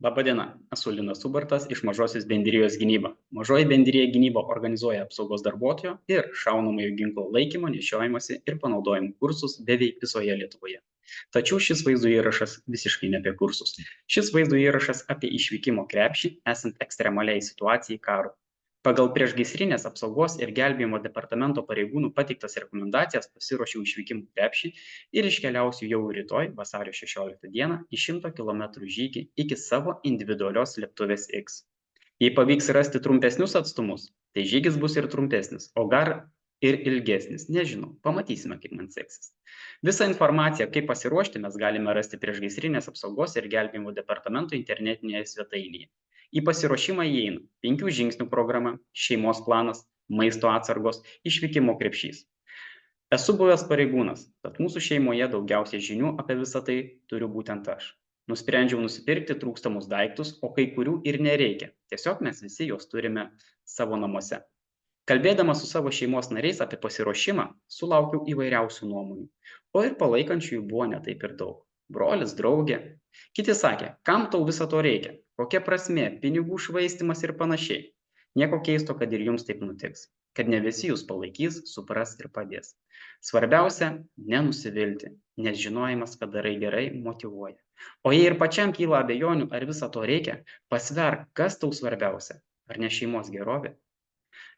Labadiena, esu Linas Ubartas iš Mažosios bendrijos gynyba. Mažoji bendrija gynyba organizuoja apsaugos darbuotojo ir šaunamojo ginklo laikymo, nešiojimasi ir panaudojimo kursus beveik visoje Lietuvoje. Tačiau šis vaizdo įrašas visiškai ne apie kursus. Šis vaizdo įrašas apie išvykimo krepšį esant ekstremaliai situacijai karui. Pagal priešgaisrinės apsaugos ir gelbėjimo departamento pareigūnų pateiktas rekomendacijas pasiruošiau išvykimo krepšį ir iškeliausiu jau rytoj, vasario 16 dieną, į 100 km žygį iki savo individualios slėptuvės X. Jei pavyks rasti trumpesnius atstumus, tai žygis bus ir trumpesnis, o gal ir ilgesnis, nežinau, pamatysime, kaip man seksis. Visą informaciją, kaip pasiruošti, mes galime rasti priešgaisrinės apsaugos ir gelbėjimo departamento internetinėje svetainėje. Į pasiruošimą įeina 5 žingsnių programa, šeimos planas, maisto atsargos, išvykimo krepšys. Esu buvęs pareigūnas, tad mūsų šeimoje daugiausiai žinių apie visą tai turiu būtent aš. Nusprendžiau nusipirkti trūkstamus daiktus, o kai kurių ir nereikia. Tiesiog mes visi juos turime savo namuose. Kalbėdamas su savo šeimos nariais apie pasiruošimą, sulaukiau įvairiausių nuomonių, o ir palaikančiųjų buvo ne taip ir daug. Brolis, draugė. Kiti sakė, kam tau viso to reikia, kokia prasmė, pinigų švaistymas ir panašiai. Nieko keisto, kad ir jums taip nutiks, kad ne visi jūs palaikys, supras ir padės. Svarbiausia, nenusivilti, nes žinojimas, kad darai gerai, motyvuoja. O jei ir pačiam kyla abejonių, ar viso to reikia, pasverk, kas tau svarbiausia, ar ne šeimos gerovė.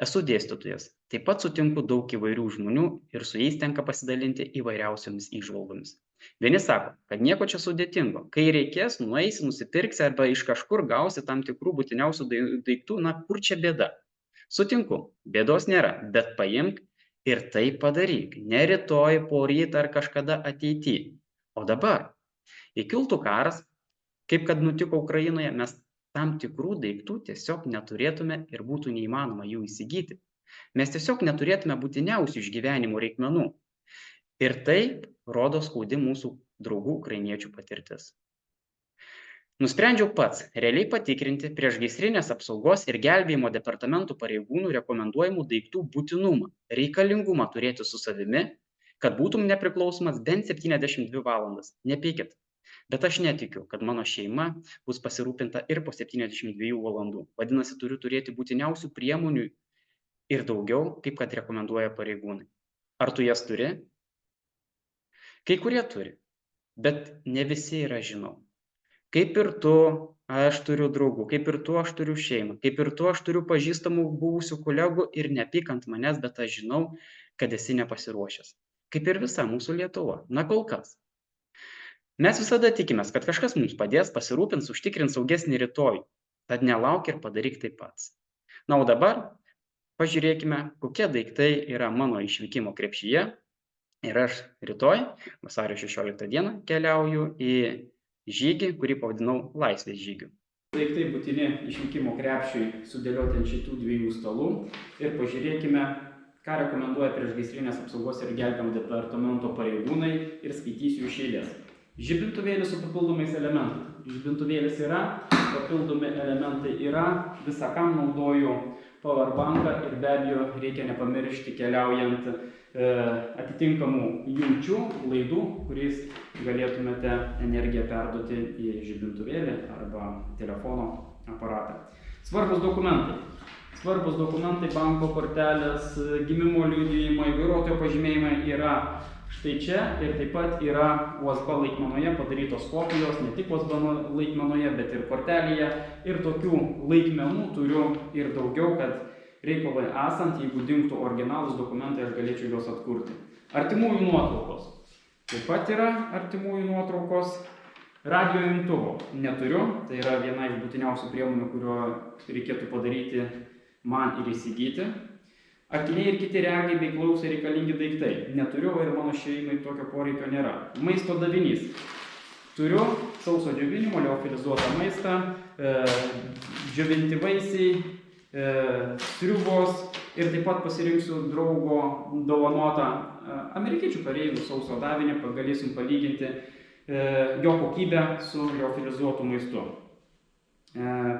Esu dėstytojas, taip pat sutinku daug įvairių žmonių ir su jais tenka pasidalinti įvairiausiomis įžvalgomis. Vieni sako, kad nieko čia sudėtingo, kai reikės, nueisi, nusipirksi arba iš kažkur gausi tam tikrų būtiniausių daiktų, na kur čia bėda. Sutinku, bėdos nėra, bet paimk ir tai padaryk, ne rytoj, poryt ar kažkada ateityje. O dabar, jei kiltų karas, kaip kad nutiko Ukrainoje, mes tam tikrų daiktų tiesiog neturėtume ir būtų neįmanoma jų įsigyti. Mes tiesiog neturėtume būtiniausių išgyvenimo reikmenų. Ir taip rodo skaudi mūsų draugų ukrainiečių patirtis. Nusprendžiau pats realiai patikrinti priešgaisrinės apsaugos ir gelbėjimo departamentų pareigūnų rekomenduojamų daiktų būtinumą, reikalingumą turėti su savimi, kad būtum nepriklausomas bent 72 valandas. Nepykit. Bet aš netikiu, kad mano šeima bus pasirūpinta ir po 72 valandų. Vadinasi, turiu turėti būtiniausių priemonių ir daugiau, kaip kad rekomenduoja pareigūnai. Ar tu jas turi? Kai kurie turi, bet ne visi yra žinau. Kaip ir tu, aš turiu draugų, kaip ir tu, aš turiu šeimą, kaip ir tu, aš turiu pažįstamų buvusių kolegų ir nepyk ant manęs, bet aš žinau, kad esi nepasiruošęs. Kaip ir visa mūsų Lietuva, na kol kas. Mes visada tikimės, kad kažkas mums padės, pasirūpins, užtikrins saugesnį rytojų. Tad nelauk ir padaryk tai pats. Na, o dabar pažiūrėkime, kokie daiktai yra mano išvykimo krepšyje. Ir aš rytoj, vasario 16 dieną, keliauju į žygį, kurį pavadinau laisvės žygiu. Daiktai būtini išvykimo krepšiui sudėlioti ant šitų 2 stalų ir pažiūrėkime, ką rekomenduoja priešgaisrinės apsaugos ir gelbėjimo departamento pareigūnai ir skaitysiu iš eilės. Žibintuvėlis su papildomais elementais. Žibintuvėlis yra, papildomi elementai yra, visą kam naudoju powerbanką ir be abejo reikia nepamiršti keliaujant atitinkamų jungčių, laidų, kuriais galėtumėte energiją perduoti į žibintuvėlį arba telefono aparatą. Svarbus dokumentai. Svarbus dokumentai, banko kortelės, gimimo liudijimai, vairuotojo pažymėjimai yra štai čia ir taip pat yra USB laikmenoje padarytos kopijos, ne tik USB laikmenoje, bet ir kortelėje. Ir tokių laikmenų turiu ir daugiau, kad reikalai esant, jeigu dingtų originalūs dokumentai, aš galėčiau juos atkurti. Artimųjų nuotraukos. Taip pat yra artimųjų nuotraukos. Radio imtuvo neturiu, tai yra viena iš būtiniausių priemonių, kurio reikėtų padaryti man ir įsigyti. Akiniai ir kiti regiai bei klausai reikalingi daiktai. Neturiu ir mano šeimai tokio poreikio nėra. Maisto davinys. Turiu sauso džiovinimo, liofilizuotą maistą, džiovinti vaisiai, sriubos ir taip pat pasirinksiu draugo dovanotą amerikiečių kareivių sauso davinį, galėsim palyginti jo kokybę su liofilizuotu maistu.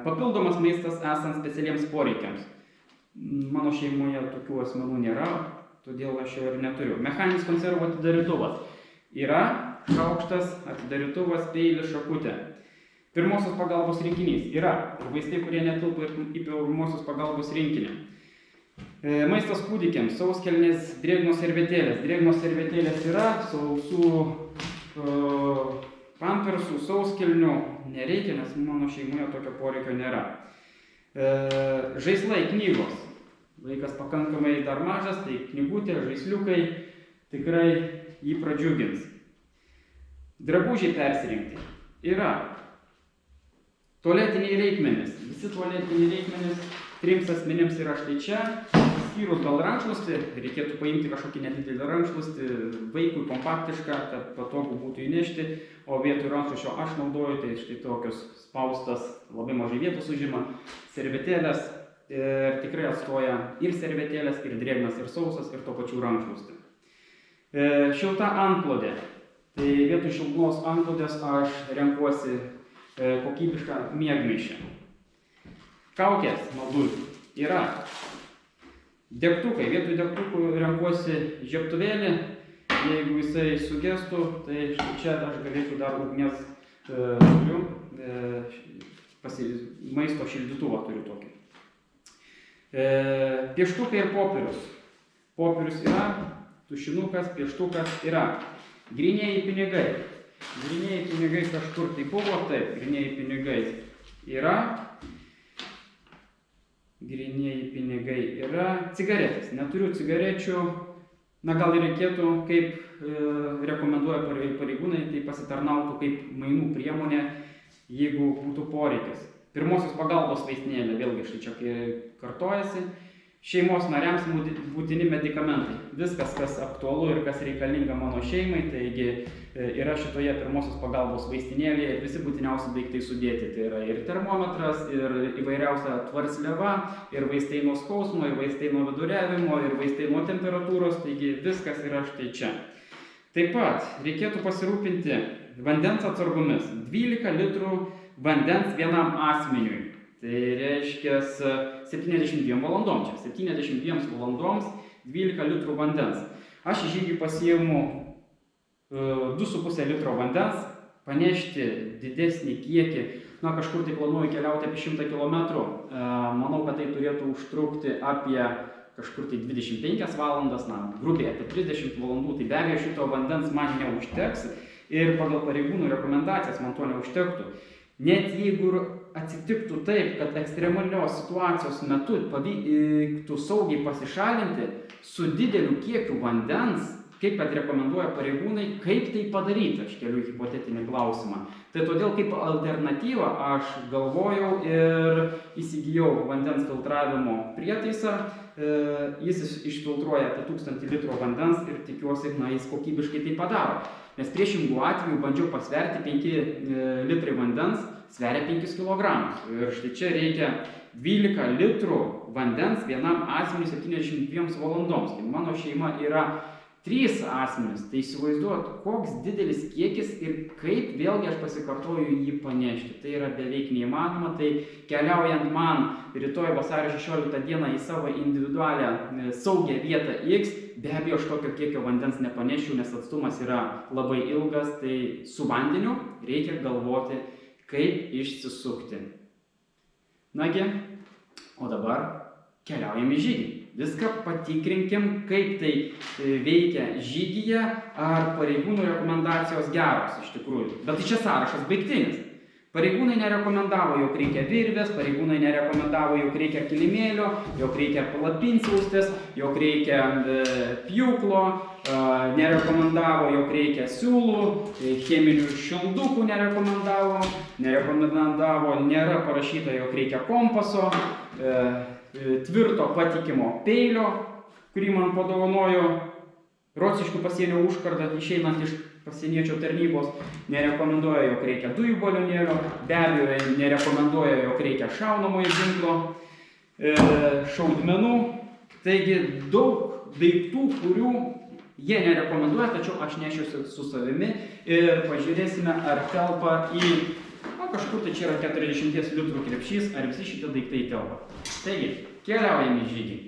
Papildomas maistas esant specialiems poreikiams. Mano šeimoje tokių asmenų nėra, todėl aš jo ir neturiu. Mechaninis konservų atidarytuvas. Yra šaukštas, atidarytuvas, peilis, šakutė. Pirmosios pagalbos rinkinys yra ir vaistai, kurie netilpo į pirmosios pagalbos rinkinį. Maistas kūdikiams, sauskelnės, drėgnos servetėlės. Drėgnos servetėlės yra, sausų pampersų, sauskelnių nereikia, nes mano šeimoje tokio poreikio nėra. Žaislai, knygos. Vaikas pakankamai dar mažas, tai knygutė, žaisliukai tikrai jį pradžiugins. Drabužiai persirinkti yra. Tualetiniai reikmenys. Visi tualetiniai reikmenys 3 asmenims yra štai čia. Skyrus gal rankšluostį, reikėtų paimti kažkokį nedidelį rankšluostį, vaikui kompaktišką, kad patogu būtų įnešti, o vietoj rankšluosčio aš naudoju, tai štai tokios spaustas, labai mažai vietos užima, servetėlės ir tikrai atstoja ir servetėlės, ir drėgnas, ir sausas, ir to pačių rankšluostį. Šilta antklodė. Tai vietoj šiltos antklodės aš renkuosi kokybišką miegmaišį. Kaukės nuo dulkių yra. Degtukai. Vietoj degtukų renkuosi žiebtuvėlį. Jeigu jisai sugestų, tai čia aš galėčiau dar ugnies turiu. Maisto šildytuvą turiu tokį. Pieštukai ir popierius. Popierius yra, tušinukas, pieštukas yra. Grynieji pinigai. Grynieji pinigai kažkur tai buvo, taip, grynieji pinigai yra. Grynieji pinigai yra. Cigaretės. Neturiu cigarečių. Na gal ir reikėtų, kaip rekomenduoja pareigūnai, tai pasitarnautų kaip mainų priemonė, jeigu būtų poreikis. Pirmosios pagalbos vaistinėlė, vėlgi štai čia kartojasi. Šeimos nariams būtini medikamentai. Viskas, kas aktualu ir kas reikalinga mano šeimai, taigi yra šitoje pirmosios pagalbos vaistinėlėje ir visi būtiniausi daiktai sudėti. Tai yra ir termometras, ir įvairiausia tvarsliava, ir vaistai nuo skausmo, ir vaistai nuo viduriavimo, ir vaistai nuo temperatūros, taigi viskas yra štai čia. Taip pat reikėtų pasirūpinti vandens atsargomis. 12 litrų vandens vienam asmeniui. Tai reiškia 72 valandom čia. 72 valandoms 12 litrų vandens. Aš į žygį pasiimu 2,5 litro vandens, panešti didesnį kiekį, na kažkur tai planuoju keliauti apie 100 km. Manau, kad tai turėtų užtrukti apie kažkur tai 25 valandas, na grubiai apie 30 valandų, tai be abejo šito vandens man neužteks ir pagal pareigūnų rekomendacijas man to neužtektų. Net jeigu atsitiktų taip, kad ekstremalios situacijos metu pavyktų saugiai pasišalinti su dideliu kiekiu vandens, kaip kad rekomenduoja pareigūnai, kaip tai padaryti, aš keliu hipotetinį klausimą. Tai todėl kaip alternatyvą aš galvojau ir įsigijau vandens filtravimo prietaisą. Jis išfiltruoja apie 1000 litrų vandens ir tikiuosi, na, jis kokybiškai tai padaro. Nes priešingų atveju bandžiau pasverti 5 litrai vandens, sveria 5 kg. Ir štai čia reikia 12 litrų vandens vienam asmeniui 72 valandoms. Tai mano šeima yra 3 asmenys. Tai įsivaizduot, koks didelis kiekis ir kaip vėlgi aš pasikartoju jį panešti. Tai yra beveik neįmanoma. Tai keliaujant man rytoj vasario 16 dieną į savo individualią saugią vietą X, be abejo, aš tokio kiekio vandens nepanešiu, nes atstumas yra labai ilgas, tai su vandeniu reikia galvoti, kaip išsisukti. Nagi, o dabar keliaujam į žygį. Viską patikrinkim, kaip tai veikia žygyje, ar pareigūnų rekomendacijos geros iš tikrųjų. Bet čia sąrašas baigtinis. Pareigūnai nerekomendavo, jog reikia virvės, pareigūnai nerekomendavo, jog reikia kilimėlio, jog reikia palapinsiaustės, jog reikia pjūklo, nerekomendavo, jog reikia siūlų, cheminių šildukų nerekomendavo, nėra parašyta, jog reikia kompaso, tvirto patikimo peilio, kurį man padovanojo Rociškių pasienio užkarda, išeinant iš pasieniečio tarnybos, nerekomenduoja, jog reikia dujų balionėlio, be abejo nerekomenduoja, jog reikia šaunamojo ginklo, šaudmenų. Taigi daug daiktų, kurių jie nerekomenduoja, tačiau aš nešiuosi su savimi ir pažiūrėsime, ar telpa į, kažkur tai čia yra 40 litrų krepšys, ar visi šitie daiktai telpa. Taigi, keliaujame į žygį.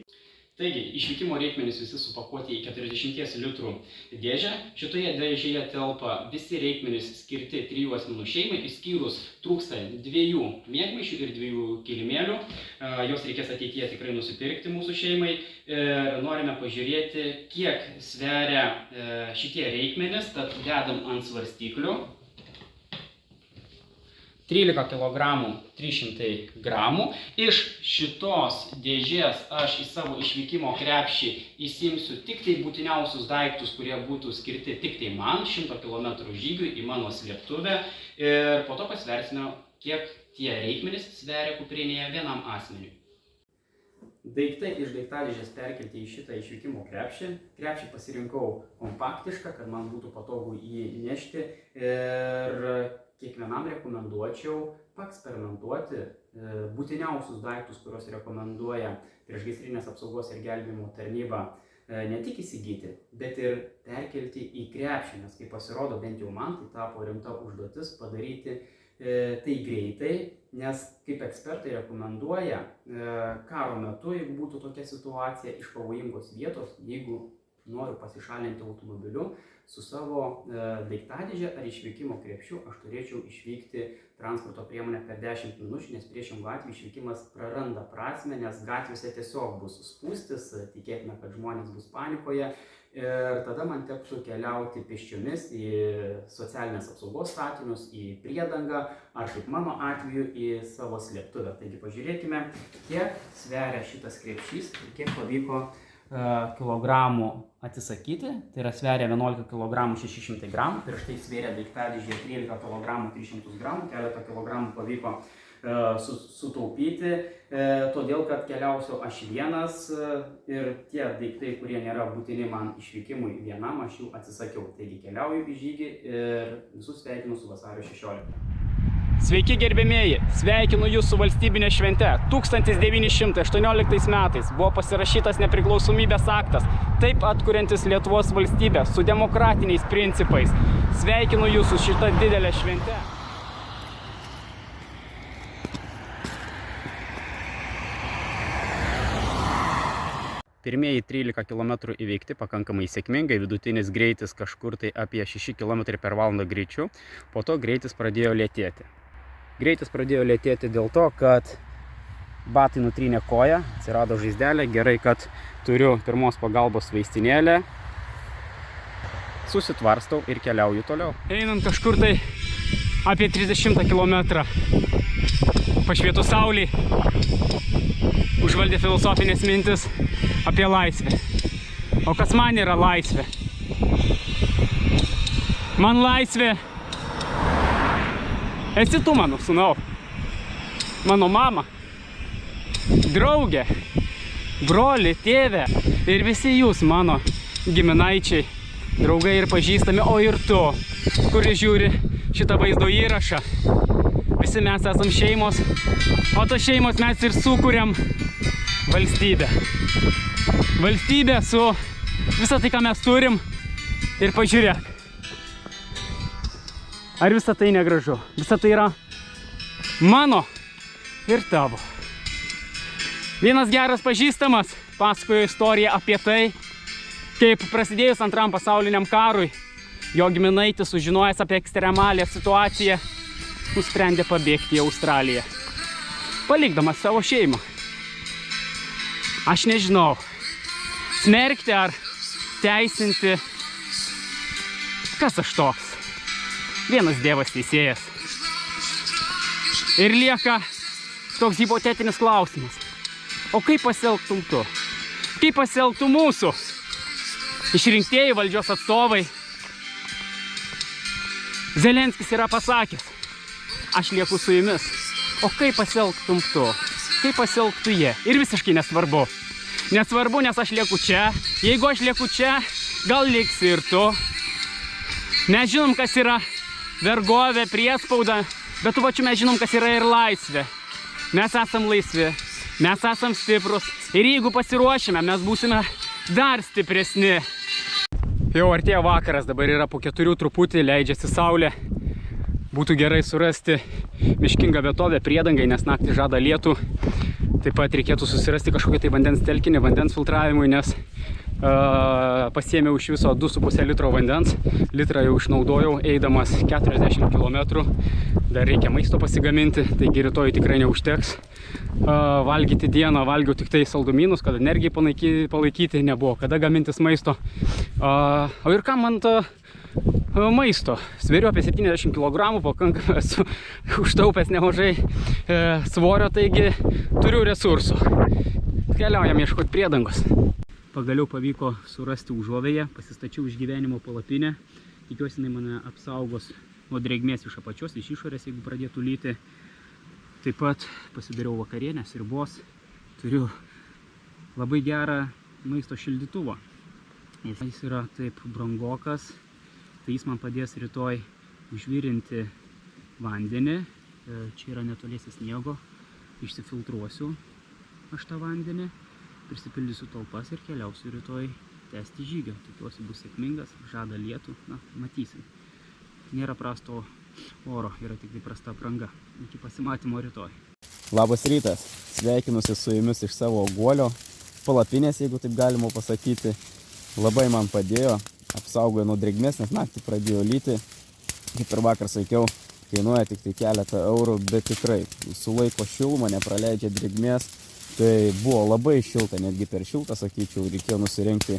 Taigi, išvykimo reikmenys visi supakuoti į 40 litrų dėžę. Šitoje dėžėje telpa visi reikmenys skirti 3 asmenų šeimai, išskyrus trūksta 2 miegmaišių ir 2 kilimėlių. Jos reikės ateityje tikrai nusipirkti mūsų šeimai. Norime pažiūrėti, kiek sveria šitie reikmenys, tad dedam ant svarstyklių. 13 kg 300 gramų. Iš šitos dėžės aš į savo išvykimo krepšį įsimsiu tik tai būtiniausius daiktus, kurie būtų skirti tik tai man 100 km žygiui į mano slėptuvę. Ir po to pasversime, kiek tie reikmenys sveria kuprinėje vienam asmeniui. Daiktai iš daiktadėžės perkelti į šitą išvykimo krepšį. Krepšį pasirinkau kompaktišką, kad man būtų patogu jį nešti. Ir kiekvienam rekomenduočiau paeksperimentuoti būtiniausius daiktus, kuriuos rekomenduoja Priešgaisrinės apsaugos ir gelbėjimo tarnyba, ne tik įsigyti, bet ir perkelti į krepšį, nes kaip pasirodo, bent jau man tai tapo rimta užduotis padaryti tai greitai, nes kaip ekspertai rekomenduoja karo metu, jeigu būtų tokia situacija, iš pavojingos vietos, jeigu noriu pasišalinti automobiliu, su savo daiktadėže ar išvykimo krepšiu aš turėčiau išvykti transporto priemonę per 10 minučių, nes priešingų atveju išvykimas praranda prasmę, nes gatvėse tiesiog bus spūstis, tikėtina, kad žmonės bus panikoje ir tada man tektų keliauti pėsčiomis į socialinės apsaugos statinius, į priedangą ar kaip mano atveju į savo slėptuvę. Taigi pažiūrėkime, kiek sveria šitas krepšys ir kiek pavyko kilogramų atsisakyti, tai yra sveria 11 kg 600 gramų, prieš tai svėrė daiktadėžė 13 kg 300 gramų, keletą kilogramų pavyko sutaupyti, todėl kad keliausiu aš vienas ir tie daiktai, kurie nėra būtini man išvykimui vienam, aš jų atsisakiau. Taigi keliauju į žygį ir visus sveikinu su vasario 16. Sveiki gerbėmieji, sveikinu Jūs su valstybinė švente. 1918 metais buvo pasirašytas nepriklausomybės aktas, taip atkuriantis Lietuvos valstybę su demokratiniais principais. Sveikinu Jūs su šita didelė švente. Pirmieji 13 km įveikti pakankamai sėkmingai, vidutinis greitis kažkur tai apie 6 km per valandą greičiu, po to greitis pradėjo lėtėti. Greitis pradėjo lėtėti dėl to, kad batai nutrynė koją, atsirado žaizdelė, gerai, kad turiu pirmos pagalbos vaistinėlę, susitvarstau ir keliauju toliau. Einant kažkur tai apie 30 km pašvietų saulį, užvaldė filosofinės mintis apie laisvę. O kas man yra laisvė? Man laisvė esi tu, mano sūnau, mano mama, draugė, broli, tėvė ir visi jūs, mano giminaičiai, draugai ir pažįstami, o ir tu, kuris žiūri šitą vaizdo įrašą. Visi mes esam šeimos, o tos šeimos mes ir sukuriam valstybę. Valstybę su visą tai, ką mes turim, ir pažiūrėk. Ar visą tai negražu? Visą tai yra mano ir tavo. Vienas geras pažįstamas pasakojo istoriją apie tai, kaip prasidėjus Antram pasauliniam karui, jo giminaitis, sužinojęs apie ekstremalią situaciją, nusprendė pabėgti į Australiją, palikdamas savo šeimą. Aš nežinau, smerkti ar teisinti, kas aš toks. Vienas Dievas teisėjas. Ir lieka toks hipotetinis klausimas. O kaip pasielgtum tu? Kaip pasielgtų mūsų išrinktieji valdžios atstovai? Zelenskis yra pasakęs, aš lieku su jumis. O kaip pasielgtum tu? Kaip pasielgtų jie? Ir visiškai nesvarbu. Nesvarbu, nes aš lieku čia. Jeigu aš lieku čia, gal liksi ir tu. Mes žinom, kas yra vergovė, priespauda, bet tuo pačiu mes žinom, kas yra ir laisvė. Mes esam laisvi, mes esam stiprus ir jeigu pasiruošime, mes būsime dar stipresni. Jau artėja vakaras, dabar yra po 4 truputį, leidžiasi saulė. Būtų gerai surasti miškingą vietovę priedangai, nes naktį žada lietų. Taip pat reikėtų susirasti kažkokį tai vandens telkinį, vandens filtravimui, nes pasiėmiau iš viso 2,5 litro vandens. Litrą jau išnaudojau, eidamas 40 km. Dar reikia maisto pasigaminti, taigi rytoj tikrai neužteks. Valgyti dieną valgiau tik tai saldumynus, kad energijai palaikyti, nebuvo kada gamintis maisto. O ir kam man maisto? Sveriu apie 70 kg, pakankamai esu užtaupęs nemažai svorio, taigi turiu resursų. Keliaujam ieškoti priedangos. Pagaliau pavyko surasti užuovėją, pasistačiau išgyvenimo palapinę. Tikiuosi, jinai mane apsaugos nuo drėgmės iš apačios, iš išorės, jeigu pradėtų lyti. Taip pat pasidariau vakarienę, sriubos. Turiu labai gerą maisto šildytuvą. Jis yra taip brangokas, tai jis man padės rytoj užvirinti vandenį. Čia yra netoliese sniego, išsifiltruosiu aš tą vandenį, prisipildysiu talpas ir keliausiu rytoj tęsti žygio. Tikiuosi bus sėkmingas, žada lietų, na, matysim. Nėra prasto oro, yra tik tai prasta apranga. Iki pasimatymo rytoj. Labas rytas, sveikinusi su jumis iš savo guolio palapinės, jeigu taip galima pasakyti. Labai man padėjo, apsaugojo nuo drėgmės, nes naktį pradėjo lyti. Kaip ir vakar sakiau, kainuoja tik tai keletą eurų, bet tikrai sulaiko šilumą, nepraleidžia drėgmės. Tai buvo labai šilta, netgi per šilta, sakyčiau, reikėjo nusirinkti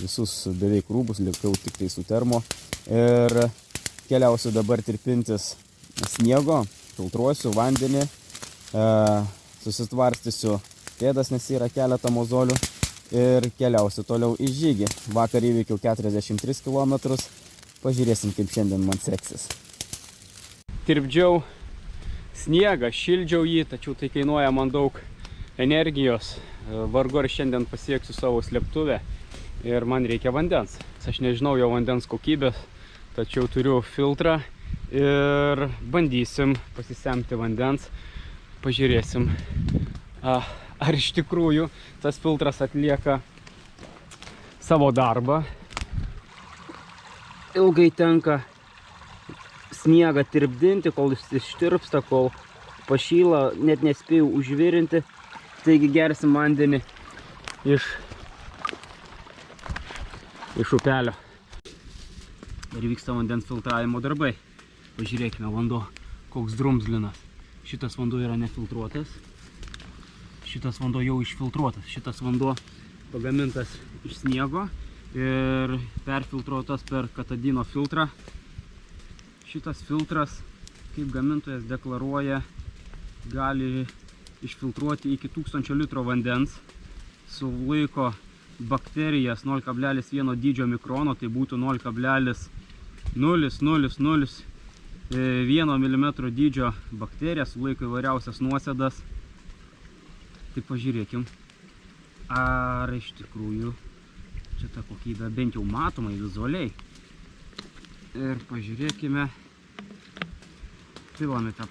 visus beveik rūbus, likau tik tai su termo. Ir keliausiu dabar tirpintis sniego, filtruosiu vandenį, susitvarstysiu pėdas, nes yra keletą mozolių ir keliausiu toliau į žygį. Vakar įveikiau 43 km, pažiūrėsim, kaip šiandien man seksis. Tirpdžiau sniegą, šildžiau jį, tačiau tai kainuoja man daug energijos. Vargu ar šiandien pasieksiu savo slėptuvę ir man reikia vandens. Aš nežinau jo vandens kokybės, tačiau turiu filtrą ir bandysim pasisemti vandens. Pažiūrėsim, ar iš tikrųjų tas filtras atlieka savo darbą. Ilgai tenka sniegą tirpdinti, kol jis ištirpsta, kol pašyla, net nespėjau užvirinti. Taigi gersim vandenį iš upelio. Ir vyksta vandens filtravimo darbai. Pažiūrėkime, vanduo koks drumzlinas. Šitas vanduo yra nefiltruotas. Šitas vanduo jau išfiltruotas. Šitas vanduo pagamintas iš sniego ir perfiltruotas per katadino filtrą. Šitas filtras, kaip gamintojas deklaruoja, gali išfiltruoti iki 1000 litrų vandens, sulaiko bakterijas 0,1 dydžio mikrono, tai būtų 0,0001 mm dydžio bakterija, sulaiko įvairiausias nuosėdas. Tai pažiūrėkim, ar iš tikrųjų čia ta kokybė bent jau matomai vizualiai. Ir pažiūrėkime, pilame tą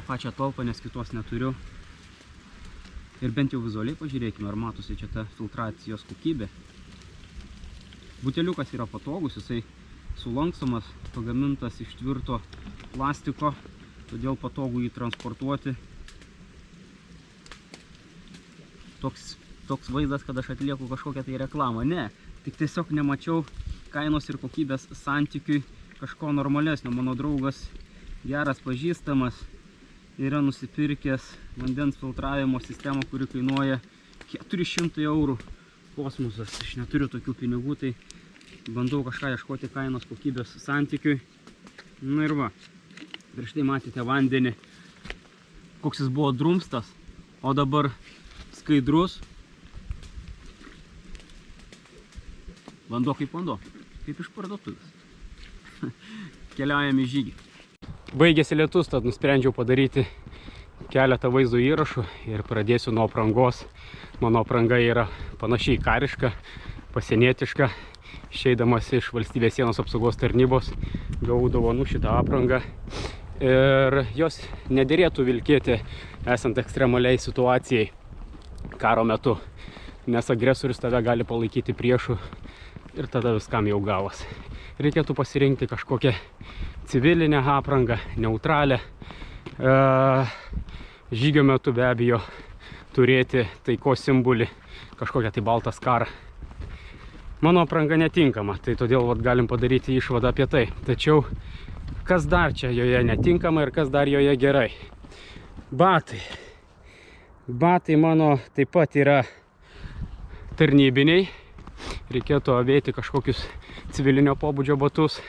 pačią talpą, nes kitos neturiu. Ir bent jau vizualiai pažiūrėkime, ar matosi čia ta filtracijos kokybė. Buteliukas yra patogus, jisai sulankstomas, pagamintas iš tvirto plastiko, todėl patogu jį transportuoti. Toks vaizdas, kad aš atlieku kažkokią tai reklamą. Ne, tik tiesiog nemačiau kainos ir kokybės santykiui kažko normalesnio. Mano draugas, geras pažįstamas, yra nusipirkęs vandens filtravimo sistemą, kuri kainuoja 400 eurų. Kosmosas, aš neturiu tokių pinigų, tai bandau kažką ieškoti kainos kokybės santykiui. Na ir va, prieš tai matėte vandenį, koks jis buvo drumstas, o dabar skaidrus. Vanduo, kaip iš parduotuvės. Keliaujame į žygį. Baigėsi lietus, tad nusprendžiau padaryti keletą vaizdo įrašų ir pradėsiu nuo aprangos. Mano apranga yra panašiai kariška, pasienietiška. Išeidamas iš valstybės sienos apsaugos tarnybos gavau dovanų šitą aprangą. Ir jos nederėtų vilkėti esant ekstremaliai situacijai karo metu, nes agresorius tave gali palaikyti priešu ir tada viskam jau galas. Reikėtų pasirinkti kažkokią civilinę aprangą, neutralią. žygio metu be abejo turėti taikos simbolį, kažkokią tai baltą skarą. Mano apranga netinkama, tai todėl galim padaryti išvadą apie tai. Tačiau kas dar čia joje netinkama ir kas dar joje gerai? Batai. Batai mano taip pat yra tarnybiniai. Reikėtų avėti kažkokius civilinio pobūdžio batus.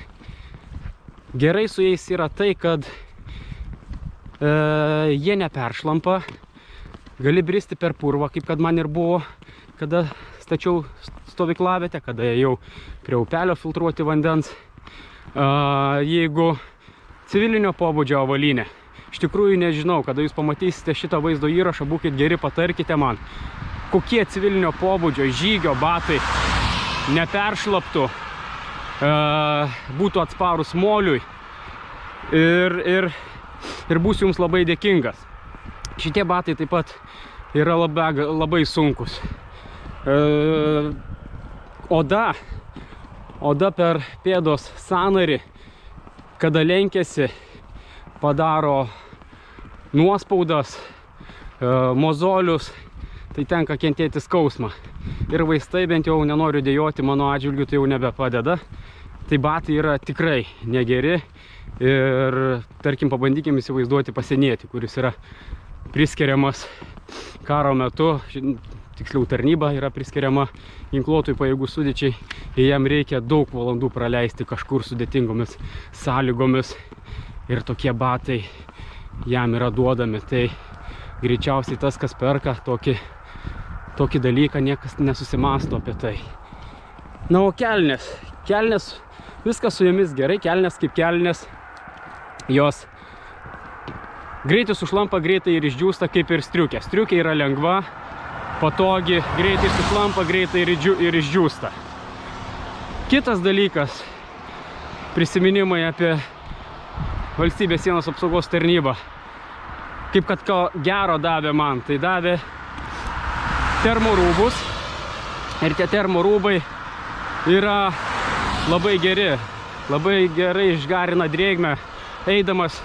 Gerai su jais yra tai, kad jie neperšlampa. Gali bristi per purvą, kaip kad man ir buvo, kada stačiau stovyklavietę, kada ėjau prie upelio filtruoti vandens. Jeigu civilinio pobūdžio avalynė, iš tikrųjų nežinau, kada jūs pamatysite šitą vaizdo įrašą, būkit geri, patarkite man, kokie civilinio pobūdžio žygio batai neperšlaptų, būtų atsparus moliui ir būsiu jums labai dėkingas. Šitie batai taip pat yra labai sunkus. Oda per pėdos sąnarį, kada lenkiasi, padaro nuospaudas, mozolius, tai tenka kentėti skausmą. Ir vaistai, bent jau nenoriu dėjoti, mano atžvilgiu tai jau nebepadeda. Tai batai yra tikrai negeri ir, tarkim, pabandykim įsivaizduoti pasienietį, kuris yra priskiriamas karo metu, tiksliau tarnyba yra priskiriama ginkluotųjų pajėgų sudėčiai ir jam reikia daug valandų praleisti kažkur sudėtingomis sąlygomis ir tokie batai jam yra duodami. Tai greičiausiai tas, kas perka tokį dalyką, niekas nesusimąsto apie tai. Na, o kelnės, viskas su jomis gerai, kelnės kaip kelnės, jos greitai sušlampa, greitai ir išdžiūsta kaip ir striukė. Striukė yra lengva, patogi, greitai sušlampa, greitai ir išdžiūsta. Kitas dalykas, prisiminimai apie valstybės sienos apsaugos tarnybą. Kaip kad ko gero davė man, tai davė termorūbus. Ir tie termorūbai yra labai geri, labai gerai išgarina drėgmę. Eidamas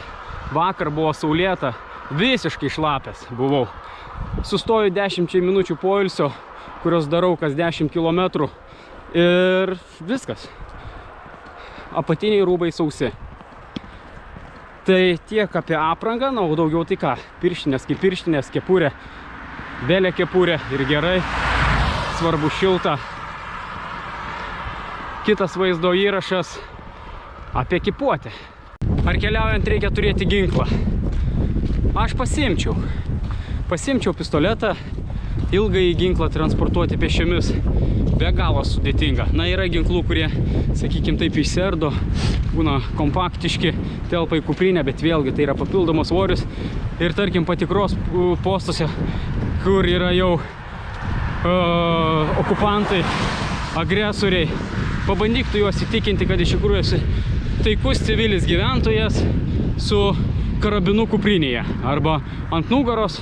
vakar buvo saulėta, visiškai šlapęs buvau. Sustoju 10 minučių poilsio, kurios darau kas 10 km ir viskas. Apatiniai rūbai sausi. Tai tiek apie aprangą, na, o daugiau tai ką? Pirštinės kaip pirštinės, kepurė, belė kepurė ir gerai, svarbu šilta. Kitas vaizdo įrašas apie kipuotę. Ar keliaujant reikia turėti ginklą? Aš pasiimčiau pistoletą, ilgai ginklą transportuoti pėsčiomis be galo sudėtinga. Na, yra ginklų, kurie, sakykim, taip išsiardo, būna kompaktiški, telpa į kuprinę, bet vėlgi tai yra papildomas svorius. Ir tarkim patikros postuose, kur yra jau okupantai, agresoriai, pabandyk tu juos įtikinti, kad iš tikrųjų esi taikus civilis gyventojas su karabinu kuprinėje arba ant nugaros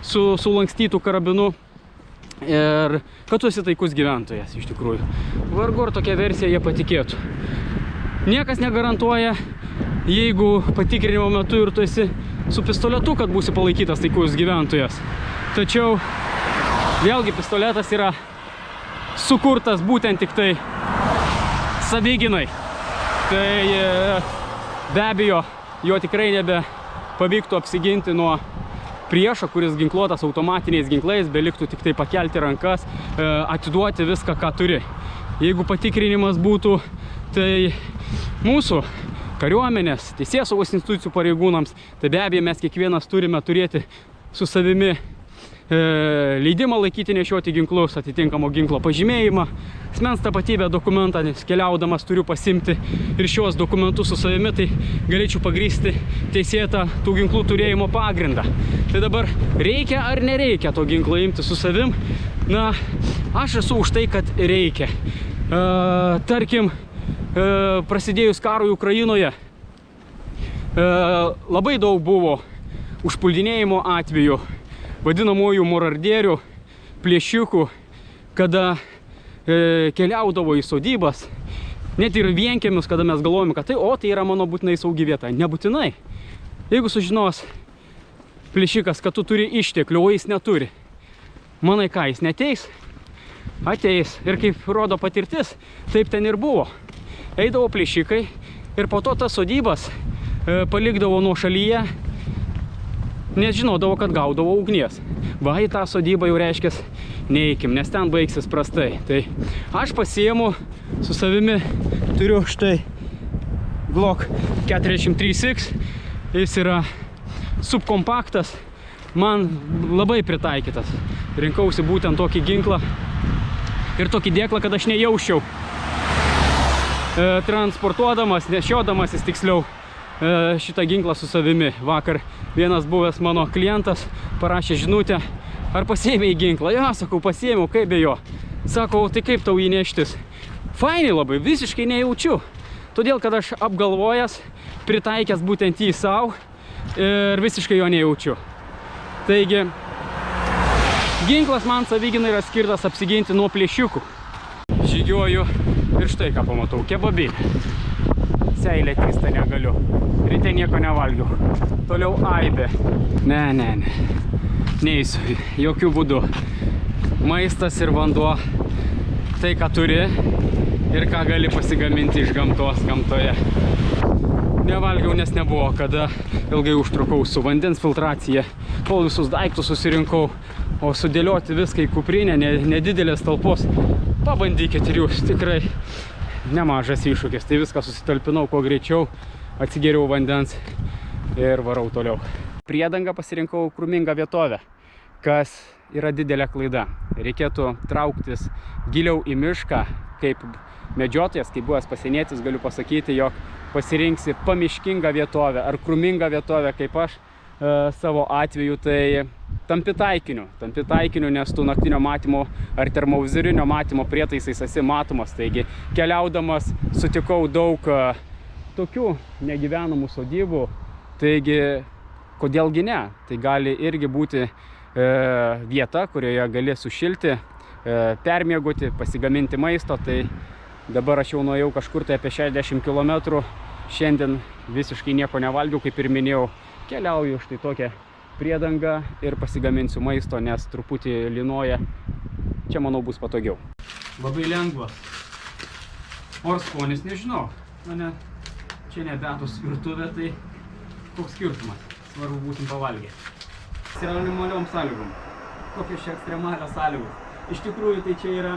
su lankstytų karabinu ir kad tu esi taikus gyventojas iš tikrųjų. Vargu ar tokia versija jie patikėtų. Niekas negarantuoja, jeigu patikrinimo metu ir tu esi su pistoletu, kad būsi palaikytas taikus gyventojas. Tačiau vėlgi pistoletas yra sukurtas būtent tik tai savigynai. Tai be abejo, jo tikrai nebepavyktų apsiginti nuo priešo, kuris ginkluotas automatiniais ginklais, beliktų tik tai pakelti rankas, atiduoti viską, ką turi. Jeigu patikrinimas būtų, tai mūsų kariuomenės, teisėsaugos institucijų pareigūnams, tai be abejo mes kiekvienas turime turėti su savimi leidimą laikyti nešioti ginklus, atitinkamo ginklo pažymėjimą, asmens tapatybę dokumentą, nes keliaudamas turiu pasimti ir šios dokumentus su savimi, tai galėčiau pagrįsti teisėtą tų ginklų turėjimo pagrindą. Tai dabar reikia ar nereikia to ginklo imti su savim? Na, aš esu už tai, kad reikia. Tarkim, prasidėjus karui Ukrainoje, labai daug buvo užpuldinėjimo atvejų, vadinamųjų morardierių, plėšikų, kada keliaudavo į sodybas, net ir vienkiemius, kada mes galvojame, kad tai yra mano būtinai saugi vieta. Nebūtinai. Jeigu sužinos plėšikas, kad tu turi išteklių, o jis neturi. Manai ką, jis neteis? Ateis. Ir kaip rodo patirtis, taip ten ir buvo. Eidavo plėšikai ir po to tas sodybas palikdavo nuo šalyje, nes žinodavo, kad gaudavo ugnies. Va, į tą sodybą jau reiškia neeikim, nes ten baigsis prastai. Tai aš pasiimu su savimi, turiu štai Glock 43X, jis yra subkompaktas, man labai pritaikytas. Rinkausi būtent tokį ginklą ir tokį dėklą, kad aš nejausčiau transportuodamas, nešiodamasis tiksliau šitą ginklą su savimi. Vakar vienas buvęs mano klientas parašė žinutę, ar pasiėmė į ginklą? Ja, sakau, pasiėmiau, kaip be jo. Sakau, tai kaip tau jį neštis? Fainiai labai, visiškai nejaučiu. Todėl, kad aš apgalvojęs, pritaikęs būtent jį savo ir visiškai jo nejaučiu. Taigi, ginklas man savigynai yra skirtas apsiginti nuo plėšiukų. Žygiuoju ir štai ką pamatau, kebabinė. Seilę tįstą negaliu. Ryte nieko nevalgiu. Toliau aibė. Ne. Neįsiu, jokių būdų. Maistas ir vanduo. Tai, ką turi ir ką gali pasigaminti iš gamtos gamtoje. Nevalgiau, nes nebuvo kada. Ilgai užtrukau su vandens filtracija. Kol visus daiktus susirinkau. O sudėlioti viską į kuprinę, nedidelės talpos. Pabandykit ir jūs, tikrai nemažas iššūkis. Tai viską susitalpinau kuo greičiau, atsigeriau vandens ir varau toliau. Priedangą pasirinkau krūmingą vietovę, kas yra didelė klaida. Reikėtų trauktis giliau į mišką. Kaip medžiotojas, kaip buvęs pasienietis, galiu pasakyti, jog pasirinksi pamiškingą vietovę ar krūmingą vietovę, kaip aš savo atveju, tai tampi taikiniu, nes tu naktinio matymo ar termovizoriinio matymo prietaisais esi matomas. Taigi, keliaudamas sutikau daug tokių negyvenamų sodybų, taigi, kodėlgi ne? Tai gali irgi būti vieta, kurioje gali sušilti, permiegoti, pasigaminti maisto. Tai dabar aš jau nuėjau kažkur tai apie 60 km, šiandien visiškai nieko nevalgiau, kaip ir minėjau, keliauju štai tokią priedangą ir pasigaminsiu maisto, nes truputį lynoja. Čia, manau, bus patogiau. Labai lengvas. O skonis nežinau. Mane čia nebetus virtuvė, tai koks skirtumas. Svarbu būsim pavalgę. Ekstremaliom sąlygom. Kokios čia ekstremalios sąlygos. Iš tikrųjų, tai čia yra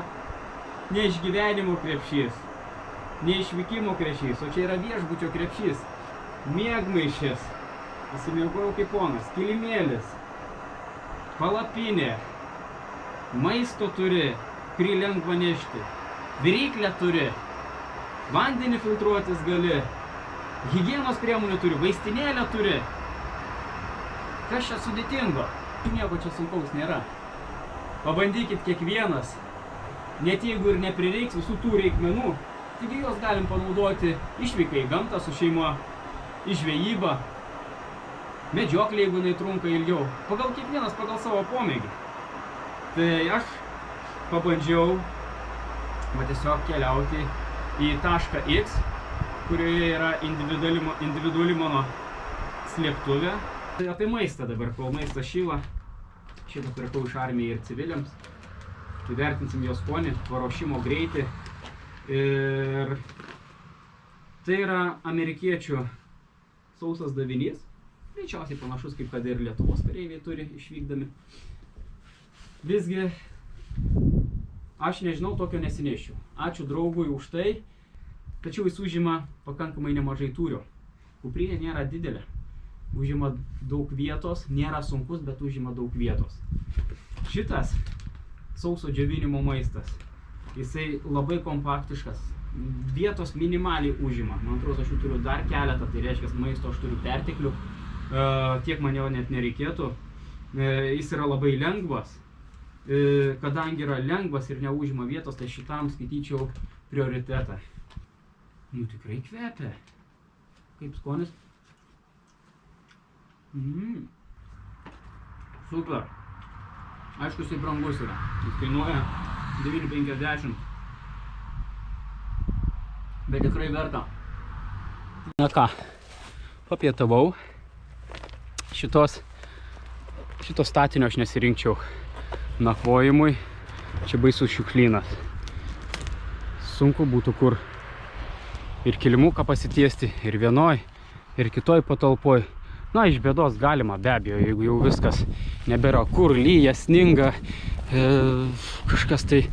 ne išgyvenimo krepšys, ne išvykimo krepšys, o čia yra viešbučio krepšys. Miegmaišis. Įsimiegojau kaip ponas. Kilimėlis. Palapinė. Maisto turi, kurį lengva nešti. Viryklę turi. Vandenį filtruotis gali. Higienos priemonių turi. Vaistinėlę turi. Kas čia sudėtingo? Nieko čia sunkaus nėra. Pabandykit kiekvienas. Net jeigu ir neprireiks visų tų reikmenų, taigi juos galim panaudoti išvykai į gamtą su šeima, į žvejybą, medžioklė, jeigu jinai trunka ilgiau. Kiekvienas pagal savo pomėgį. Tai aš pabandžiau tiesiog keliauti į tašką X, kurioje yra individuali mano slėptuvė. Tai apie maistą dabar, kol maistas šyla. Šitą pirkau iš armijai ir civiliams. Įvertinsim jo skonį, paruošimo greitį. Ir tai yra amerikiečių sausas davinys. Greičiausiai panašus, kaip kad ir Lietuvos kareiviai turi išvykdami. Visgi, aš nežinau, tokio nesineščiau. Ačiū draugui už tai, tačiau jis užima pakankamai nemažai tūrio. Kuprinė nėra didelė. Užima daug vietos, nėra sunkus, bet užima daug vietos. Šitas sauso džiovinimo maistas, jisai labai kompaktiškas. Vietos minimaliai užima. Man atrodo, aš jų turiu dar keletą, tai reiškia, maisto aš turiu perteklių. Tiek man jo net nereikėtų. Jis yra labai lengvas. Kadangi yra lengvas ir neužima vietos, tai šitam skaityčiau prioritetą. Nu, tikrai kvepia. Kaip skonis? Super. Aišku, jisai brangus yra. Jis kainuoja 9,50. Bet tikrai verta. Na ką, papietavau. Šitos Šito statinio aš nesirinkčiau nakvojimui. Čia baisus šiukšlynas. Sunku būtų kur ir kilimuką pasitiesti, ir vienoj, ir kitoj patalpoj. Na, iš bėdos galima, be abejo, jeigu jau viskas nebėra kur, lyja, sninga, kažkas tai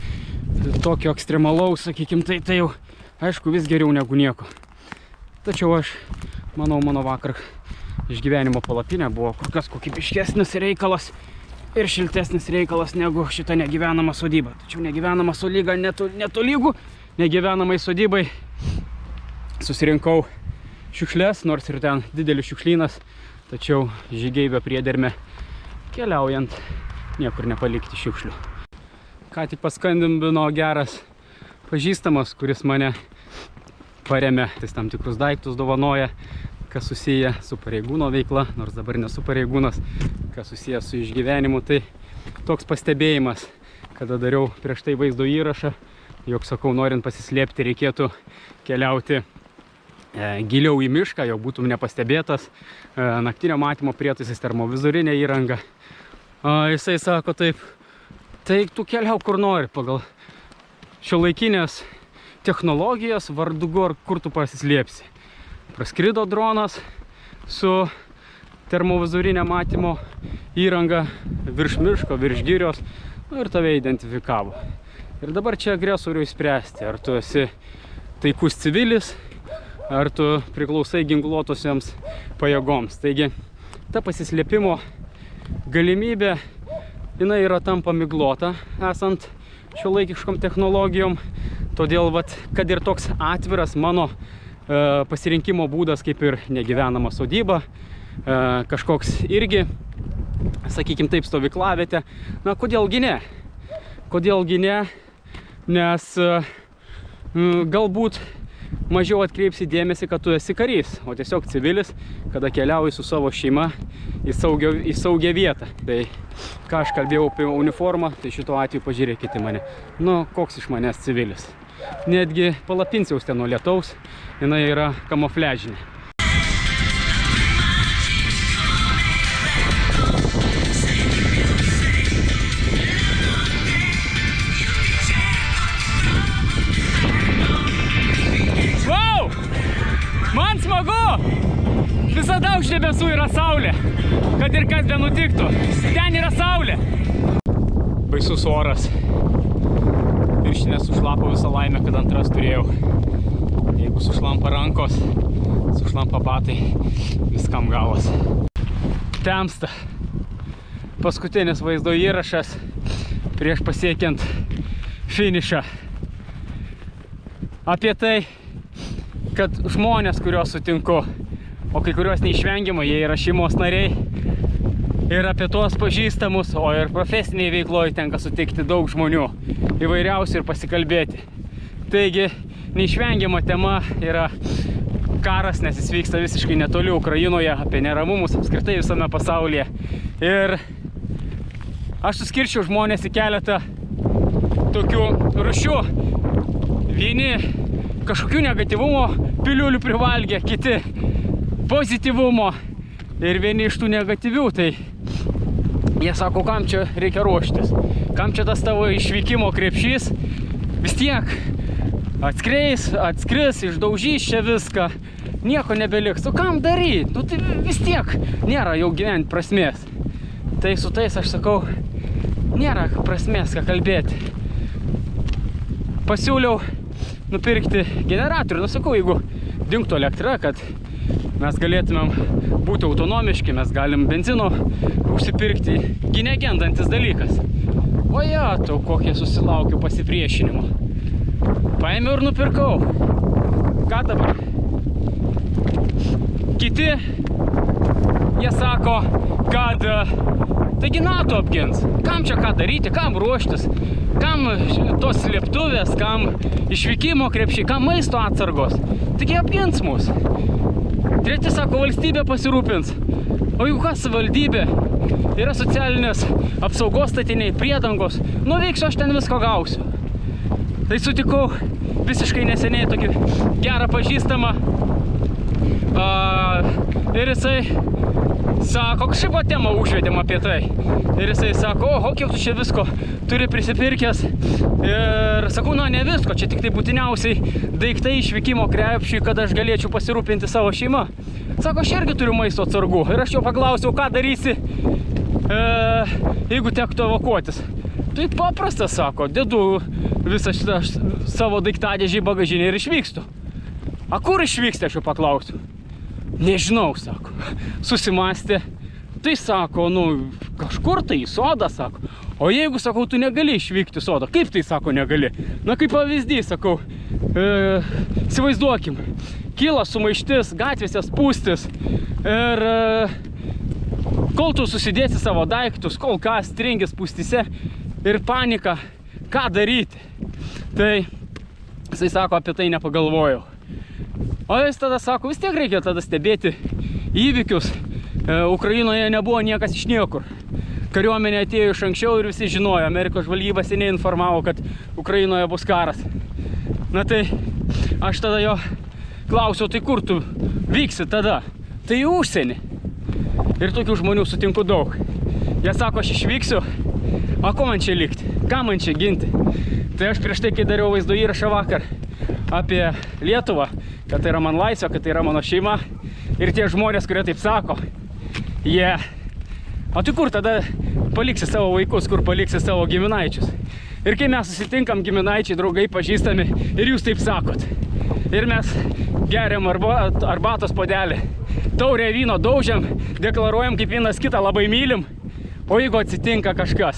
tokio ekstremalaus, sakykim, tai jau, aišku, vis geriau negu nieko. Tačiau aš manau, mano vakar išgyvenimo palapinė buvo kur kas kokybiškesnis reikalas ir šiltesnis reikalas negu šita negyvenama sodyba. Tačiau negyvenama sodyba netolygų, negyvenamai sodybai susirinkau šiukšlės, nors ir ten didelis šiukšlynas, tačiau žygiai be priedermė keliaujant niekur nepalikti šiukšlių. Ką tik paskambino geras pažįstamas, kuris mane paremė, tai tam tikrus daiktus dovanoja, kas susiję su pareigūno veikla, nors dabar nesu pareigūnas, kas susiję su išgyvenimu. Tai toks pastebėjimas, kada dariau prieš tai vaizdo įrašą, jog sakau, norint pasislėpti, reikėtų keliauti giliau į mišką, jau būtum nepastebėtas, naktinio matymo prietaisais, termovizorinė įranga. Jisai sako taip, tai tu keliauk kur nori pagal šiuolaikinės technologijas, vardugu ar kur tu pasislėpsi. Praskrido dronas su termovizorinė matymo įranga virš miško, virš girios, ir tave identifikavo. Ir dabar čia agresoriui spręsti, ar tu esi taikus civilis, ar tu priklausai ginkluotosiems pajėgoms. Taigi, ta pasislėpimo galimybė, jinai yra tampa miglota, esant šiuolaikiškom technologijom. Todėl, kad ir toks atviras mano pasirinkimo būdas, kaip ir negyvenama sodyba, kažkoks irgi, sakykim taip, stovyklavietė. Na, kodėlgi ne? Kodėlgi ne? Nes galbūt mažiau atkreipsi dėmesį, kad tu esi karys, o tiesiog civilis, kada keliauji su savo šeima į saugią vietą. Tai ką aš kalbėjau apie uniformą, tai šito atveju pažiūrėkite mane. Nu, koks iš manęs civilis. Netgi palapinsiaus ten nuo lietaus, jinai yra kamufliažinė. Man smagu! Visada už debesų yra saulė, kad ir kas benutiktų. Ten yra saulė. Baisus oras. Pirštinė sušlapo visą laimę, kad antras turėjau. Jeigu sušlampa rankos, sušlampa batai, viskam galas. Temsta. Paskutinis vaizdo įrašas prieš pasiekiant finišą. Apie tai, kad žmonės, kuriuos sutinku, o kai kuriuos neišvengiamai, jie yra šeimos nariai, ir apie tuos pažįstamus, o ir profesiniai veikloje tenka sutikti daug žmonių, įvairiausių ir pasikalbėti. Taigi, neišvengiama tema yra karas, nes jis vyksta visiškai netoli Ukrainoje, apie neramumus apskritai visame pasaulyje. Ir aš suskirčiau žmonės į keletą tokių rūšių. Vieni kažkokių negatyvumo piliulių privalgė, kiti pozityvumo ir vieni iš tų negatyvių, tai jie sako, kam čia reikia ruoštis, kam čia tas tavo išvykimo krepšys, vis tiek atskris, išdaužys čia viską, nieko nebeliks, o kam daryt, nu tai vis tiek nėra jau gyventi prasmės. Tai su tais aš sakau, nėra prasmės ką kalbėti. Pasiūliau nupirkti generatorių. Nusakau, jeigu dingtų elektra, kad mes galėtumėm būti autonomiški, mes galim benzino užsipirkti, gi negendantis dalykas. O ja, tau kokie susilaukiu pasipriešinimo. Paėmiau ir nupirkau. Ką dabar? Kiti, jie sako, kad taigi NATO apgins. Kam čia ką daryti, kam ruoštis, kam tos slėptuvės, kam išvykimo krepšiai, kam maisto atsargos. Taigi apgins mus. Treti sako, valstybė pasirūpins. O jeigu kas valdybė, yra socialinės apsaugos statiniai, priedangos, nuveiksiu, aš ten visko gausiu. Tai sutikau visiškai neseniai tokį gerą pažįstamą. Ir jisai Sako, kažkaip temą užvedėm apie tai. Ir jisai sako, o, kiek tu čia visko turi prisipirkęs. Ir sakau, na, ne visko, čia tik tai būtiniausiai daiktai išvykimo krepšiui, kad aš galėčiau pasirūpinti savo šeimą. Sako, aš irgi turiu maisto atsargų. Ir aš jo paklausiau, ką darysi, jeigu tektų evakuotis. Tai paprasta, sako, dedu visą šitą savo daiktadėžį į bagažinę ir išvykstu. A kur išvyksti, aš jo paklausiu? Nežinau, sako. Susimastė. Tai sako, nu, kažkur tai į sodą, sako. O jeigu, sakau, tu negali išvykti į sodą, kaip tai, sako, negali? Na, kaip pavyzdys, sakau, įsivaizduokim, kyla sumaištis, gatvėse spūstis ir kol tu susidėsi savo daiktus, kol ką stringi spūstyse ir panika, ką daryti. Tai jisai sako, apie tai nepagalvojau. O jis tada sako, vis tiek reikia tada stebėti įvykius. Ukrainoje nebuvo niekas iš niekur. Kariuomenė atėjo iš anksčiau ir visi žinojo. Amerikos žvalgyba seniai informavo, kad Ukrainoje bus karas. Na tai aš tada jo klausiau, tai kur tu vyksi tada? Tai į užsienį. Ir tokių žmonių sutinku daug. Jie sako, aš išvyksiu, o ko man čia likti? Ką man čia ginti? Tai aš prieš tai, kai dariau vaizdo įrašą vakar apie Lietuvą, kad tai yra man laisvė, kad tai yra mano šeima. Ir tie žmonės, kurie taip sako, jie... O tai kur tada paliksi savo vaikus, kur paliksi savo giminaičius? Ir kai mes susitinkam, giminaičiai, draugai, pažįstami, ir jūs taip sakot. Ir mes geriam arbatos puodelį, taurę vyno daužiam, deklaruojam, kaip vienas kitą labai mylim. O jeigu atsitinka kažkas,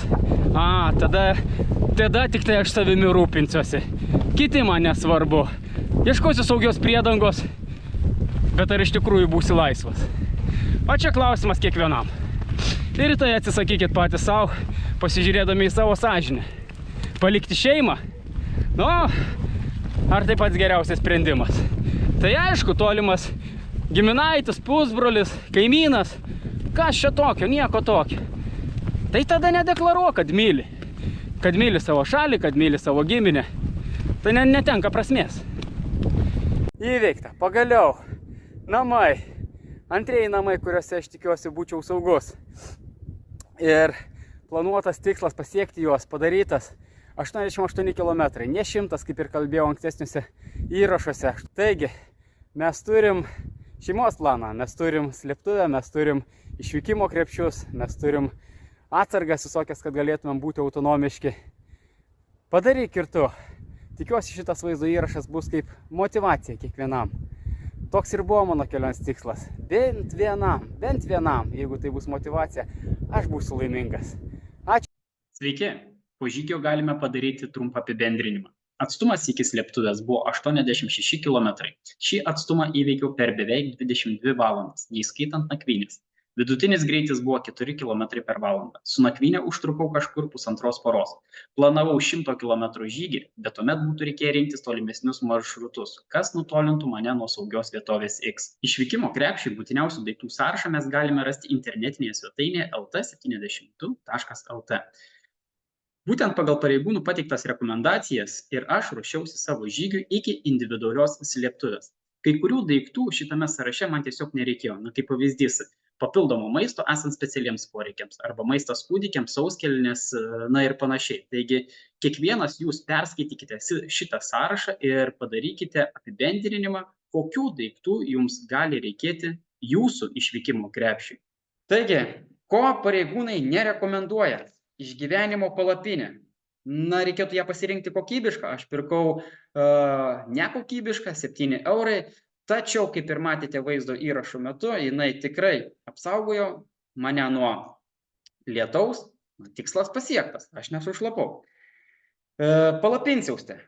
tada tik tai aš savimi rūpinsiuosi. Kiti man nesvarbu. Ieškosiu saugios priedangos, bet ar iš tikrųjų būsi laisvas? O čia klausimas kiekvienam. Ir tai atsisakykit patys savo, pasižiūrėdami į savo sąžinę. Palikti šeimą? Nu, ar tai pats geriausias sprendimas? Tai aišku, tolimas giminaitis, pusbrolis, kaimynas. Kas čia tokio? Nieko tokio. Tai tada nedeklaruok, kad myli. Kad myli savo šalį, kad myli savo giminę. Tai netenka prasmės. Įveikta. Pagaliau. Namai. Antrieji namai, kuriuose aš tikiuosi būčiau saugus. Ir planuotas tikslas pasiekti juos padarytas 88 km. Ne 100, kaip ir kalbėjau ankstesniuose įrašuose. Taigi, mes turim šeimos planą, mes turim slėptuvę, mes turim išvykimo krepšius, mes turim atsargas visokias, kad galėtumėm būti autonomiški. Padaryk ir tu. Tikiuosi šitas vaizdo įrašas bus kaip motyvacija kiekvienam. Toks ir buvo mano kelionės tikslas. Bent vienam, jeigu tai bus motyvacija, aš būsiu laimingas. Ačiū. Sveiki, po žygio galime padaryti trumpą apibendrinimą. Atstumas iki slėptuvės buvo 86 km. Šį atstumą įveikiau per beveik 22 valandas, neįskaitant nakvynės. Vidutinis greitis buvo 4 km per valandą. Su nakvynė užtrukau kažkur 1,5 paros. Planavau 100 km žygį, bet tuomet būtų reikėję rinktis tolimesnius maršrutus, kas nutolintų mane nuo saugios vietovės X. Išvykimo krepšiui būtiniausių daiktų sąrašą mes galime rasti internetinėje svetainėje lt72.lt. Būtent pagal pareigūnų pateiktas rekomendacijas ir aš ruošiausi savo žygiui iki individualios slėptuvės. Kai kurių daiktų šitame sąraše man tiesiog nereikėjo. Na, kaip pavyzdys, papildomo maisto esant specialiems poreikiams arba maistas kūdikiams, sauskelnės, na ir panašiai. Taigi, kiekvienas jūs perskaitykite šitą sąrašą ir padarykite apibendrinimą, kokių daiktų jums gali reikėti jūsų išvykimo krepšiui. Taigi, ko pareigūnai nerekomenduoja? Išgyvenimo palapinė. Na, reikėtų ją pasirinkti kokybišką. Aš pirkau nekokybišką, 7 eurai. Tačiau, kaip ir matėte vaizdo įrašo metu, jinai tikrai apsaugojo mane nuo lietaus. Tikslas pasiektas, aš nesušlapau. Palapinsiauste.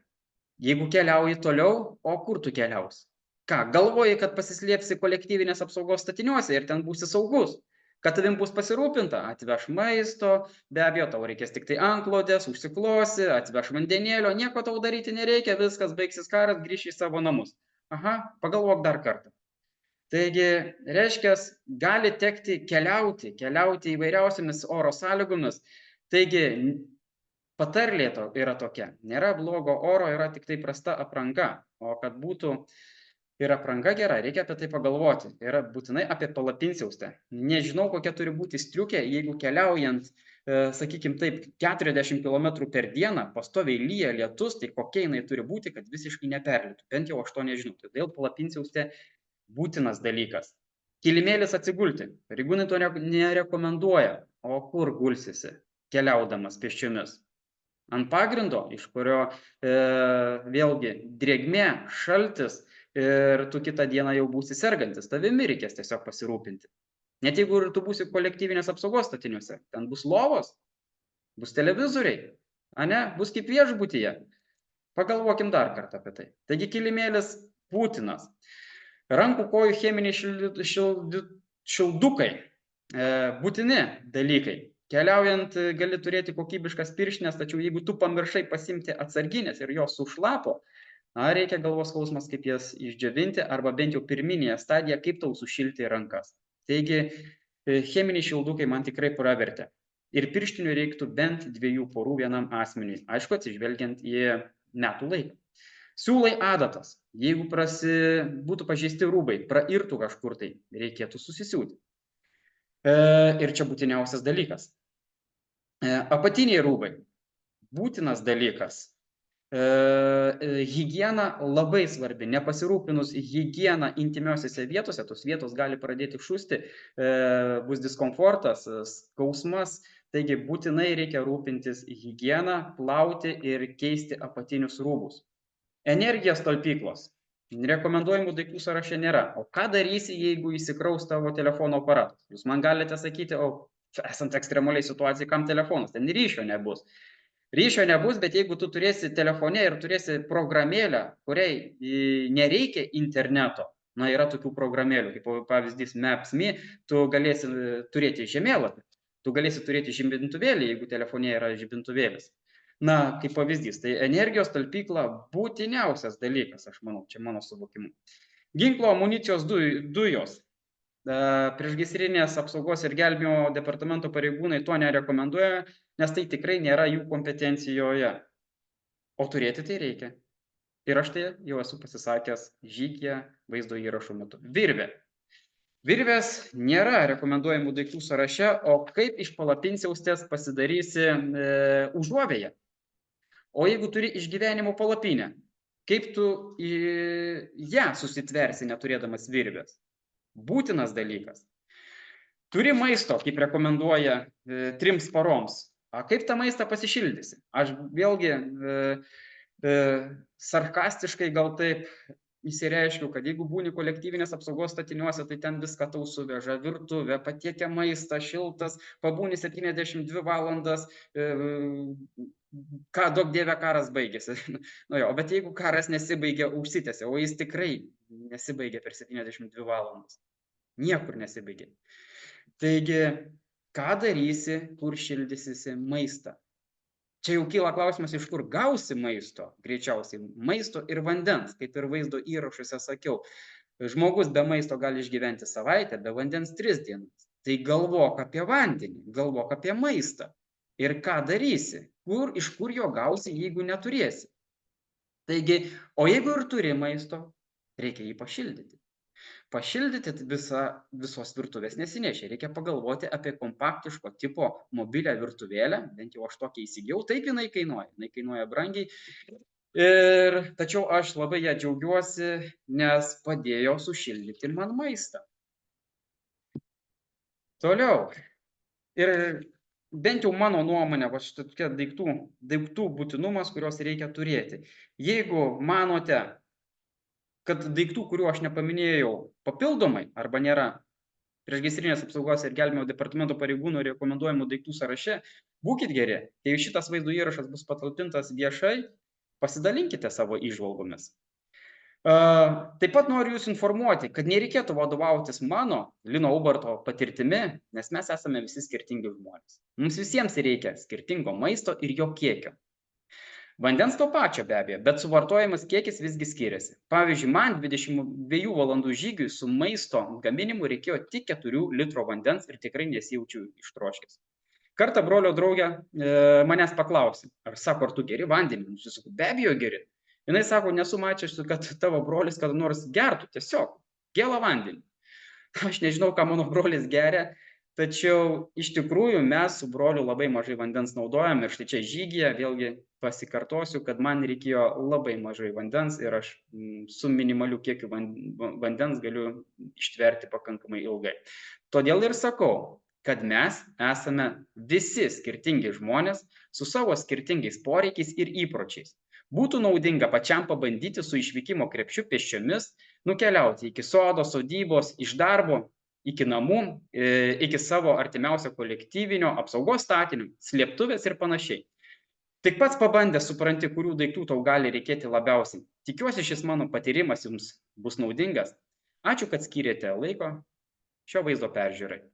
Jeigu keliauji toliau, o kur tu keliausi? Ką, galvoji, kad pasislėpsi kolektyvinės apsaugos statiniuose ir ten būsi saugus? Kad tavim bus pasirūpinta, atveš maisto, be abejo, tau reikės tik tai antklodės, užsiklosi, atveš vandenėlio, nieko tau daryti nereikia, viskas baigsis karas, grįši į savo namus. Aha, pagalvok dar kartą. Taigi, reiškia, gali tekti keliauti įvairiausiamis oro sąlygomis. Taigi, patarlė yra tokia, nėra blogo oro, yra tik tai prasta apranga. O kad būtų ir apranga gera, reikia apie tai pagalvoti. Yra būtinai apie palapinsiaustę. Nežinau, kokia turi būti striukė, jeigu keliaujant, sakykime taip, 40 km per dieną, pastoviai lyja lietus, tai kokia jinai turi būti, kad visiškai neperlitų. Bent jau aš to nežinau. Todėl palapinsiaustė būtinas dalykas. Kilimėlis atsigulti. Pareigūnai to nerekomenduoja. O kur gulsisi, keliaudamas pėsčiomis? Ant pagrindo, iš kurio vėlgi drėgmė, šaltis ir tu kitą dieną jau būsi sergantis, tavimi reikės tiesiog pasirūpinti. Net jeigu ir tu būsi kolektyvinės apsaugos statiniuose, ten bus lovos, bus televizoriai, bus kaip viešbutyje. Pagalvokim dar kartą apie tai. Taigi kilimėlis būtinas. Rankų kojų cheminiai šildukai, būtini dalykai. Keliaujant gali turėti kokybiškas pirštines, tačiau jeigu tu pamiršai pasimti atsarginės ir jos sušlapo, reikia galvos skausmas, kaip jas išdžiovinti, arba bent jau pirminėje stadijoje, kaip tau sušilti rankas. Taigi, cheminiai šildukai man tikrai pravertė. Ir pirštinių reiktų bent 2 porų vienam asmeniui, aišku, atsižvelgiant į metų laiką. Siūlai adatas. Jeigu būtų pažeisti rūbai, prairtų kažkur tai, reikėtų susisiūti. Ir čia būtiniausias dalykas. Apatiniai rūbai. Būtinas dalykas. Higiena labai svarbi. Nepasirūpinus higieną intimiausiose vietose, tos vietos gali pradėti šusti, bus diskomfortas, skausmas. Taigi būtinai reikia rūpintis higieną, plauti ir keisti apatinius rūbus. Energijos talpyklos. Rekomenduojamų daiktų sąraše nėra. O ką darysi, jeigu įsikraus tavo telefono aparatas? Jūs man galite sakyti, o esant ekstremaliai situacijai, kam telefonas? Ten ryšio nebus. Ryšio nebus, bet jeigu tu turėsi telefone ir turėsi programėlę, kuriai nereikia interneto, yra tokių programėlių, kaip pavyzdys Maps.me, tu galėsi turėti žemėlapį, tu galėsi turėti žibintuvėlį, jeigu telefone yra žibintuvėlis. Kaip pavyzdys, tai energijos talpykla būtiniausias dalykas, aš manau, čia mano suvokimu. Ginklo amunicijos dujos. Priešgaisrinės apsaugos ir gelbėjimo departamento pareigūnai to nerekomenduoja, nes tai tikrai nėra jų kompetencijoje. O turėti tai reikia. Ir aš tai jau esu pasisakęs žygyje vaizdo įrašų metu. Virvė. Virvės nėra rekomenduojamų daiktų sąraše, o kaip iš palapinsiaustės pasidarysi užuovėje. O jeigu turi išgyvenimo palapinę, kaip tu ją susitversi neturėdamas virvės? Būtinas dalykas. Turi maisto, kaip rekomenduoja 3 paroms. Kaip tą maistą pasišildysi? Aš vėlgi sarkastiškai gal taip įsireiškiau, kad jeigu būni kolektyvinės apsaugos statiniuose, tai ten viską tau suveža, virtuvė, patiekia maistą, šiltas, pabūni 72 valandas, ką daug dieve karas baigėsi. Bet jeigu karas nesibaigia, užsitęsia, o jis tikrai nesibaigia per 72 valandas. Niekur nesibaigia. Taigi, ką darysi, kur šildysi maistą? Čia jau kyla klausimas, iš kur gausi maisto, greičiausiai maisto ir vandens, kaip ir vaizdo įrašuose sakiau. Žmogus be maisto gali išgyventi savaitę, be vandens 3 dienas. Tai galvok apie vandenį, galvok apie maistą. Ir ką darysi, iš kur jo gausi, jeigu neturėsi. Taigi, o jeigu ir turi maisto, reikia jį pašildyti. Pašildyti visos virtuvės nesinešia. Reikia pagalvoti apie kompaktiško tipo mobilią virtuvėlę, bent jau aš tokia įsigijau, taip jinai kainuoja brangiai. Tačiau aš labai ją džiaugiuosi, nes padėjo sušildyti man maistą. Toliau. Ir bent jau mano nuomonė, šitokia daiktų būtinumas, kuriuos reikia turėti. Jeigu manote, kad daiktų, kuriuo aš nepaminėjau, papildomai arba nėra priešgaisrinės apsaugos ir gelbėjimo departamento pareigūnų rekomenduojamų daiktų sąraše, būkit geri, kai šitas vaizdo įrašas bus patalpintas viešai, pasidalinkite savo įžvalgomis. Taip pat noriu jūs informuoti, kad nereikėtų vadovautis mano, Lino Ubarto patirtimi, nes mes esame visi skirtingi žmonės. Mums visiems reikia skirtingo maisto ir jo kiekio. Vandens to pačio be abejo, bet suvartojamas kiekis visgi skiriasi. Pavyzdžiui, man 22 valandų žygiui su maisto gaminimu reikėjo tik 4 litrų vandens ir tikrai nesijaučiu ištroškęs. Kartą brolio draugė manęs paklausė, ar tu geri vandenį? Be abejo geri. Jinai sako, nesu mačiusi, kad tavo brolis kada nors gertų tiesiog gėlą vandenį. Aš nežinau, ką mano brolis geria, tačiau iš tikrųjų mes su broliu labai mažai vandens naudojam ir štai čia žygyje vėlgi pasikartosiu, kad man reikėjo labai mažai vandens ir aš su minimaliu kiekiu vandens galiu ištverti pakankamai ilgai. Todėl ir sakau, kad mes esame visi skirtingi žmonės su savo skirtingais poreikiais ir įpročiais. Būtų naudinga pačiam pabandyti su išvykimo krepšiu pėsčiomis nukeliauti iki sodo, sodybos, iš darbo, iki namų, iki savo artimiausio kolektyvinio apsaugos statinio, slėptuvės ir panašiai. Tik pats pabandęs supranti, kurių daiktų tau gali reikėti labiausiai. Tikiuosi, šis mano patyrimas jums bus naudingas. Ačiū, kad skyrėte laiko šio vaizdo peržiūrai.